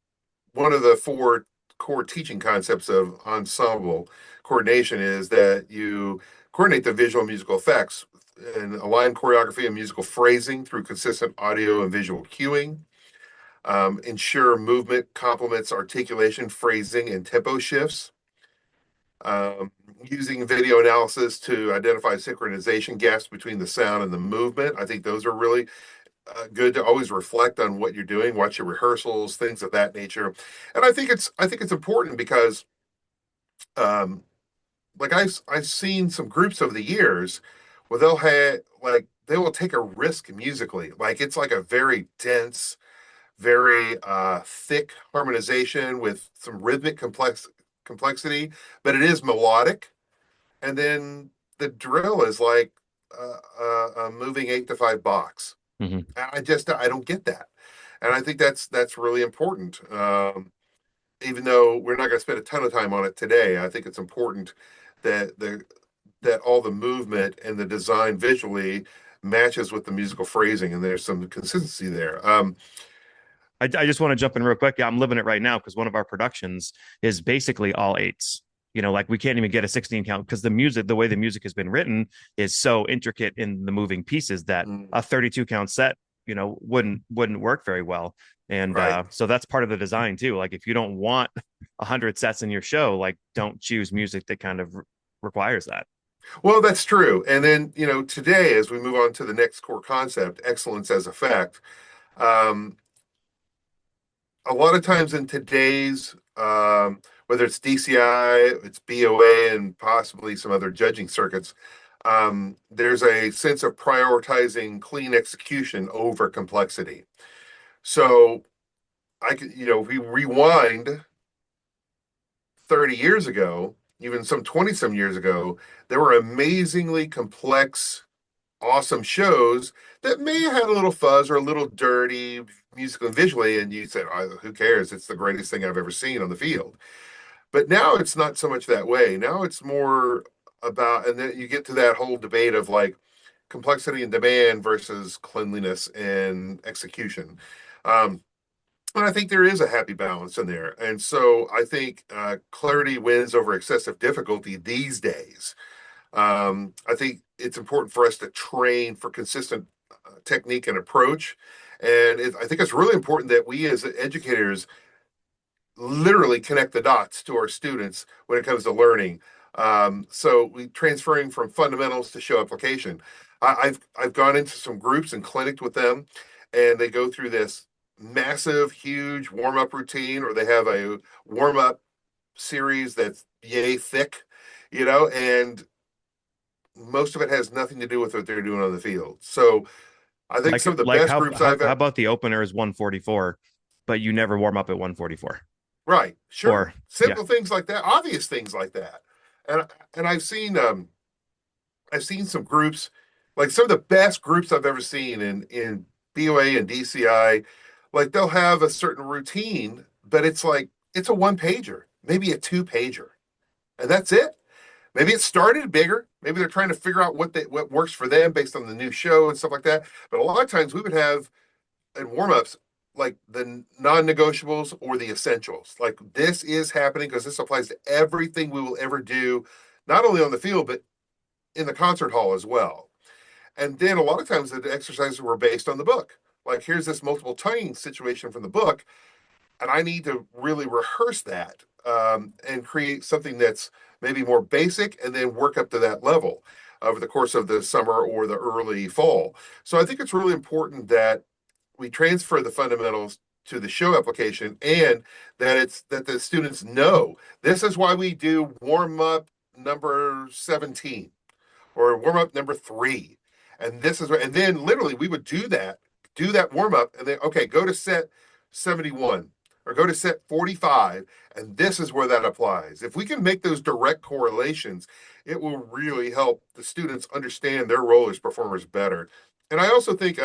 Speaker 2: one of the four core teaching concepts of ensemble coordination is that you coordinate the visual and musical effects and align choreography and musical phrasing through consistent audio and visual cueing. Ensure movement complements articulation, phrasing, and tempo shifts. Um, Using video analysis to identify synchronization gaps between the sound and the movement. I think those are really good to always reflect on what you're doing, watch your rehearsals, things of that nature. And I think it's important because um, like I've seen some groups over the years where they'll have like they will take a risk musically. Like it's like a very dense, very thick harmonization with some rhythmic complexity, but it is melodic. And then the drill is like a moving 8 to 5 box.
Speaker 1: Mm-hmm.
Speaker 2: I don't get that, and I think that's really important. Even though we're not going to spend a ton of time on it today, I think it's important that that all the movement and the design visually matches with the musical phrasing, and there's some consistency there.
Speaker 1: I just want to jump in real quick. Yeah, I'm living it right now because one of our productions is basically all eights. Like we can't even get a 16 count because the way the music has been written is so intricate in the moving pieces that a
Speaker 2: Mm,
Speaker 1: 32 count set, wouldn't work very well. And
Speaker 2: right.
Speaker 1: so that's part of the design too. Like if you don't want 100 sets in your show, like don't choose music that kind of requires that.
Speaker 2: Well, that's true. And then, today, as we move on to the next core concept, excellence as effect, um, a lot of times in today's, whether it's DCI, it's BOA, and possibly some other judging circuits, there's a sense of prioritizing clean execution over complexity. So I could, if we rewind 30 years ago, even some 20 some years ago, there were amazingly complex, awesome shows that may have had a little fuzz or a little dirty musically and visually. And you said, oh, who cares? It's the greatest thing I've ever seen on the field. But now it's not so much that way. Now it's more about, and then you get to that whole debate of like complexity and demand versus cleanliness and execution. Um, and I think there is a happy balance in there. And so I think clarity wins over excessive difficulty these days. I think it's important for us to train for consistent technique and approach. And I think it's really important that we as educators literally connect the dots to our students when it comes to learning. So we transferring from fundamentals to show application. I've gone into some groups and clinicked with them, and they go through this massive, huge warm up routine, or they have a warm up series that's yay thick, and most of it has nothing to do with what they're doing on the field. So I think
Speaker 1: Like
Speaker 2: some of the
Speaker 1: like
Speaker 2: best
Speaker 1: how
Speaker 2: groups
Speaker 1: how
Speaker 2: I've
Speaker 1: how
Speaker 2: ever,
Speaker 1: about the opener is 144, but you never warm up at 144?
Speaker 2: right, sure,
Speaker 1: Or yeah,
Speaker 2: simple things like that, obvious things like that, and I've seen some groups, like some of the best groups I've ever seen in BOA and DCI, like they'll have a certain routine, but it's like it's a one pager, maybe a two pager, and that's it. Maybe it started bigger. Maybe they're trying to figure out what works for them based on the new show and stuff like that. But a lot of times we would have in warm-ups like the non-negotiables or the essentials. Like this is happening because this applies to everything we will ever do, not only on the field, but in the concert hall as well. And then a lot of times the exercises were based on the book. Like here's this multiple tonguing situation from the book, and I need to really rehearse that and create something that's maybe more basic, and then work up to that level over the course of the summer or the early fall. So I think it's really important that we transfer the fundamentals to the show application, and that the students know this is why we do warm up number 17 or warm up number 3, and this is and then literally we would do that warm up, and then okay, go to set 71 or go to set 45, and this is where that applies. If we can make those direct correlations, it will really help the students understand their role as performers better. And I also think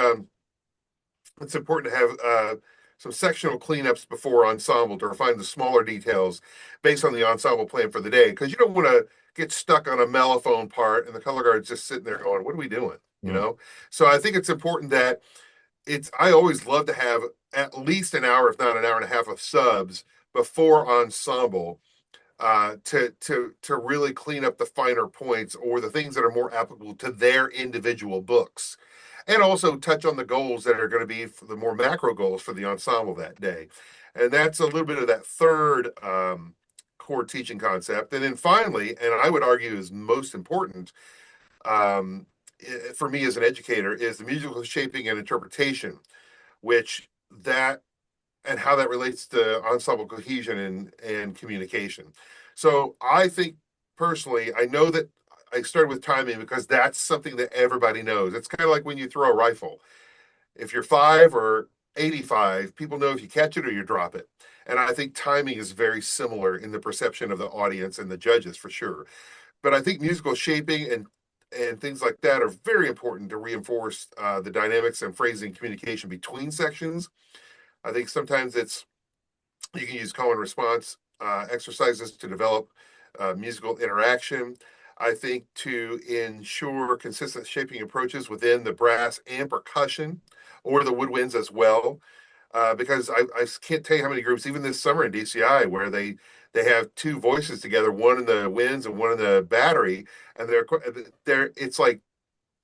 Speaker 2: it's important to have some sectional cleanups before ensemble to refine the smaller details based on the ensemble plan for the day, because you don't want to get stuck on a mellophone part and the color guard's just sitting there going, what are we doing,
Speaker 1: mm.
Speaker 2: so I think it's important that I always love to have at least an hour, if not an hour and a half, of subs before ensemble, to really clean up the finer points or the things that are more applicable to their individual books, and also touch on the goals that are going to be for the more macro goals for the ensemble that day. And that's a little bit of that third core teaching concept. And then finally, and I would argue is most important, um, for me as an educator, is the musical shaping and interpretation, which that and how that relates to ensemble cohesion and communication. So I think personally, I know that I started with timing because that's something that everybody knows. It's kind of like when you throw a rifle. If you're 5 or 85, people know if you catch it or you drop it. And I think timing is very similar in the perception of the audience and the judges for sure. But I think musical shaping and things like that are very important to reinforce the dynamics and phrasing communication between sections. I think sometimes you can use call and response exercises to develop musical interaction. I think to ensure consistent shaping approaches within the brass and percussion or the woodwinds as well. because I can't tell you how many groups, even this summer in DCI, where they have two voices together, one in the winds and one in the battery, and they're it's like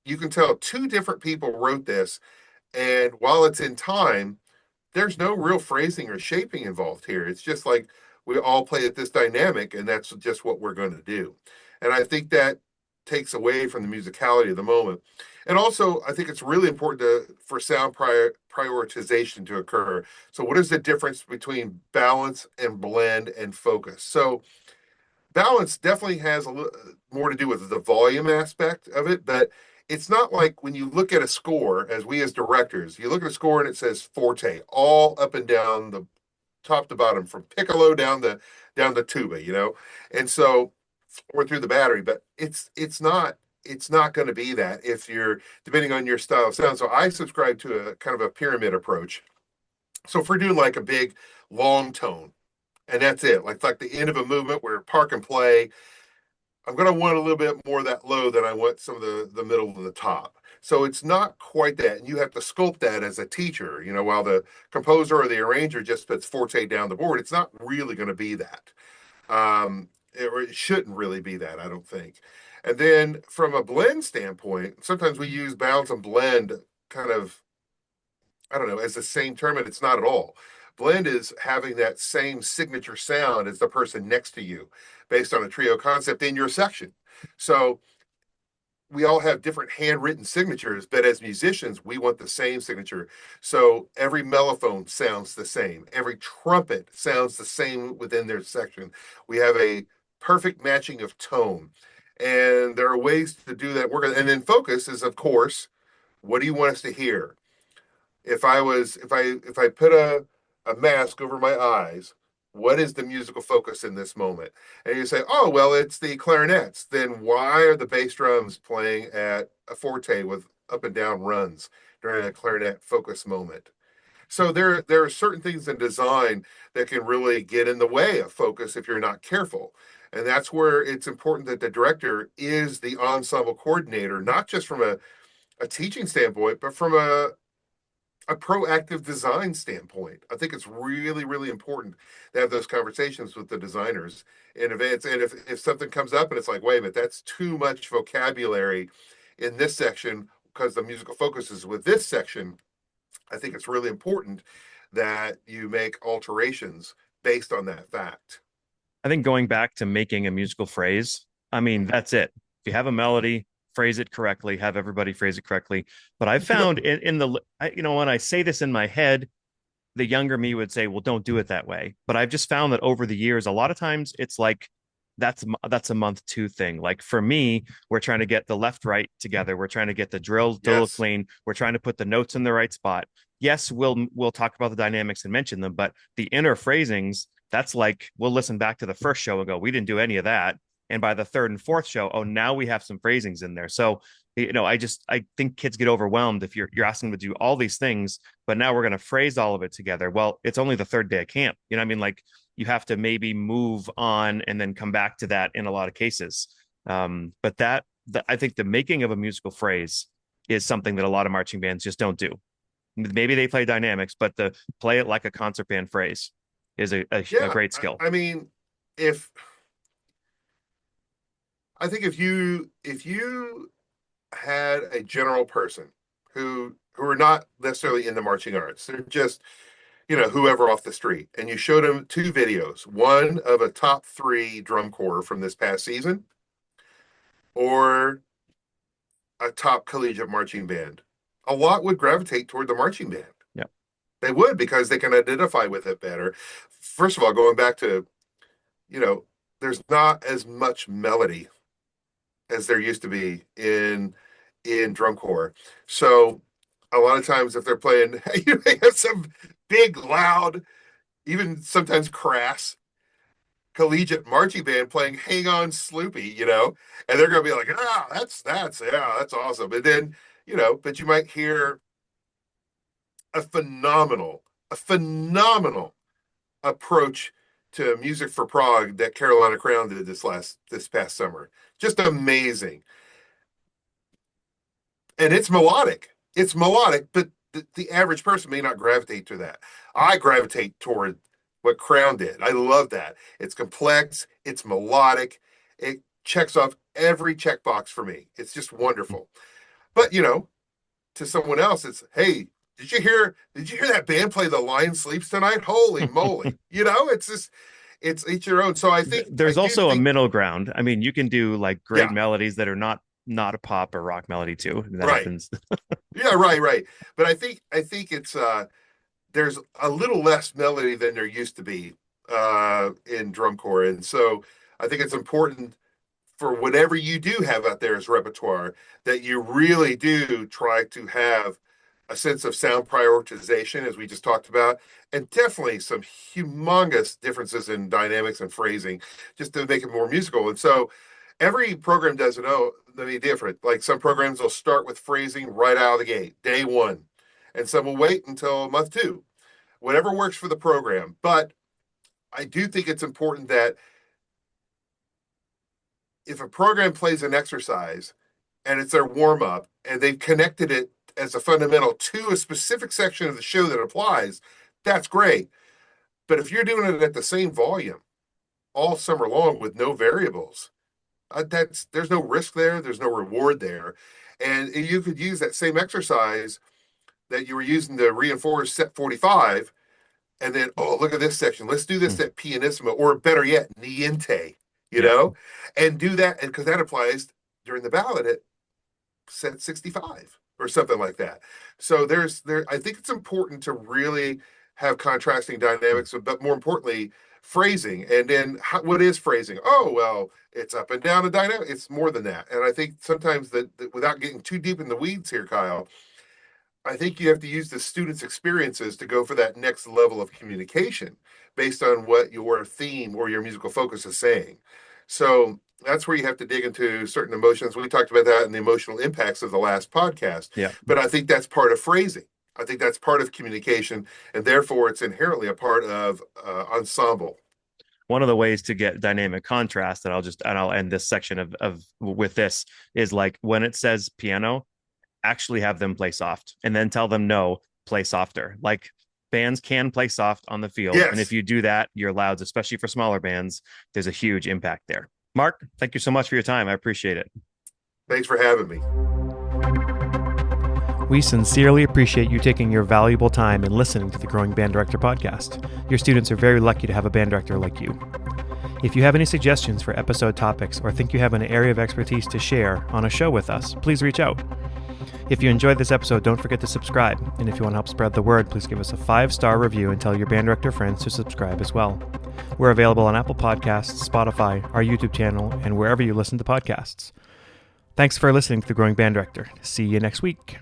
Speaker 2: you can tell two different people wrote this, and while it's in time, there's no real phrasing or shaping involved here. It's just like we all play at this dynamic, and that's just what we're going to do. And I think that takes away from the musicality of the moment. And also, I think it's really important for sound prioritization to occur. So, what is the difference between balance and blend and focus? So, balance definitely has a little more to do with the volume aspect of it, but it's not like when you look at a score, as we as directors, you look at a score and it says forte all up and down the top to bottom, from piccolo down the tuba, and so or through the battery. But it's not going to be that if you're depending on your style of sound. So I subscribe to a kind of a pyramid approach. So if we're doing like a big long tone, and that's it, like the end of a movement where park and play, I'm going to want a little bit more of that low than I want some of the middle of the top. So it's not quite that. And you have to sculpt that as a teacher, while the composer or the arranger just puts forte down the board. It's not really going to be that. Or it shouldn't really be that, I don't think. And then from a blend standpoint, sometimes we use balance and blend kind of, I don't know, as the same term, and it's not at all. Blend is having that same signature sound as the person next to you based on a trio concept in your section. So we all have different handwritten signatures, but as musicians, we want the same signature. So every mellophone sounds the same. Every trumpet sounds the same within their section. We have a perfect matching of tone. And there are ways to do that work. And then focus is, of course, what do you want us to hear? If I put a mask over my eyes, what is the musical focus in this moment? And you say, oh, well, it's the clarinets. Then why are the bass drums playing at a forte with up and down runs during a clarinet focus moment? So there are certain things in design that can really get in the way of focus if you're not careful. And that's where it's important that the director is the ensemble coordinator, not just from a teaching standpoint, but from a proactive design standpoint. I think it's really, really important to have those conversations with the designers in advance. And if something comes up and it's like, wait a minute, that's too much vocabulary in this section because the musical focus is with this section, I think it's really important that you make alterations based on that fact.
Speaker 1: I think going back to making a musical phrase, I mean, that's it. If you have a melody, phrase it correctly, have everybody phrase it correctly. But I found in the, when I say this in my head, the younger me would say, well, don't do it that way. But I've just found that over the years, a lot of times it's like, that's a month two thing. Like for me, we're trying to get the left right together. We're trying to get the drill
Speaker 2: Yes.
Speaker 1: clean. We're trying to put the notes in the right spot. Yes, we'll talk about the dynamics and mention them, but the inner phrasings, that's like we'll listen back to the first show and go, we didn't do any of that. And by the third and fourth show, oh, now we have some phrasings in there. So I think kids get overwhelmed if you're asking them to do all these things, but now we're going to phrase all of it together. Well, it's only the third day of camp. You know what I mean? Like you have to maybe move on and then come back to that in a lot of cases. But I think the making of a musical phrase is something that a lot of marching bands just don't do. Maybe they play dynamics, but the play it like a concert band phrase is a
Speaker 2: Yeah.
Speaker 1: great skill.
Speaker 2: I mean, if I think if you had a general person who are not necessarily in the marching arts, they're just whoever off the street, and you showed them two videos, one of a top three drum corps from this past season, or a top collegiate marching band, a lot would gravitate toward the marching band.
Speaker 1: Yeah.
Speaker 2: They would because they can identify with it better. First of all, going back to, there's not as much melody as there used to be in drum corps. So a lot of times if they're playing, you may have some big, loud, even sometimes crass collegiate marching band playing Hang On Sloopy, and they're going to be like, yeah, that's awesome. And then, but you might hear a phenomenal approach to Music for Prague that Carolina Crown did this past summer. Just amazing. And it's melodic. But the average person may not gravitate to that. I gravitate toward what Crown did. I love that. It's complex, it's melodic, it checks off every checkbox for me. It's just wonderful. But to someone else, it's, hey, did you hear that band play The Lion Sleeps Tonight? Holy moly. It's just it's each your own. So I
Speaker 1: There's
Speaker 2: do
Speaker 1: also a
Speaker 2: think,
Speaker 1: middle ground. I mean, you can do like great
Speaker 2: yeah,
Speaker 1: melodies that are not a pop or rock melody too. That
Speaker 2: right.
Speaker 1: happens.
Speaker 2: Yeah, right. But I think it's there's a little less melody than there used to be in drum corps. And so I think it's important for whatever you do have out there as repertoire that you really do try to have a sense of sound prioritization, as we just talked about, and definitely some humongous differences in dynamics and phrasing just to make it more musical. And so every program does it be different. Like some programs will start with phrasing right out of the gate, day one, and some will wait until month two, whatever works for the program. But I do think it's important that if a program plays an exercise and it's their warm up and they've connected it as a fundamental to a specific section of the show that applies, that's great. But if you're doing it at the same volume all summer long with no variables, there's no risk there, there's no reward there. And you could use that same exercise that you were using to reinforce set 45, and then, oh, look at this section, let's do this at pianissimo, or better yet, niente,
Speaker 1: Yeah.
Speaker 2: and do that, and because that applies during the ballad at set 65 or something like that. So I think it's important to really have contrasting dynamics, but more importantly, phrasing. And then what is phrasing? Oh, well, it's up and down the dynamic. It's more than that. And I think sometimes that without getting too deep in the weeds here, Kyle, I think you have to use the students' experiences to go for that next level of communication based on what your theme or your musical focus is saying. So that's where you have to dig into certain emotions. We talked about that in the emotional impacts of the last podcast.
Speaker 1: Yeah.
Speaker 2: But I think that's part of phrasing. I think that's part of communication, and therefore it's inherently a part of ensemble.
Speaker 1: One of the ways to get dynamic contrast, and I'll end this section of with this, is like when it says piano, actually have them play soft and then tell them no, play softer. Like bands can play soft on the field.
Speaker 2: Yes.
Speaker 1: And if you do that, your louds, especially for smaller bands, there's a huge impact there. Marc, thank you so much for your time. I appreciate it.
Speaker 2: Thanks for having me.
Speaker 3: We sincerely appreciate you taking your valuable time and listening to the Growing Band Director podcast. Your students are very lucky to have a band director like you. If you have any suggestions for episode topics or think you have an area of expertise to share on a show with us, please reach out. If you enjoyed this episode, don't forget to subscribe. And if you want to help spread the word, please give us a 5-star review and tell your band director friends to subscribe as well. We're available on Apple Podcasts, Spotify, our YouTube channel, and wherever you listen to podcasts. Thanks for listening to The Growing Band Director. See you next week.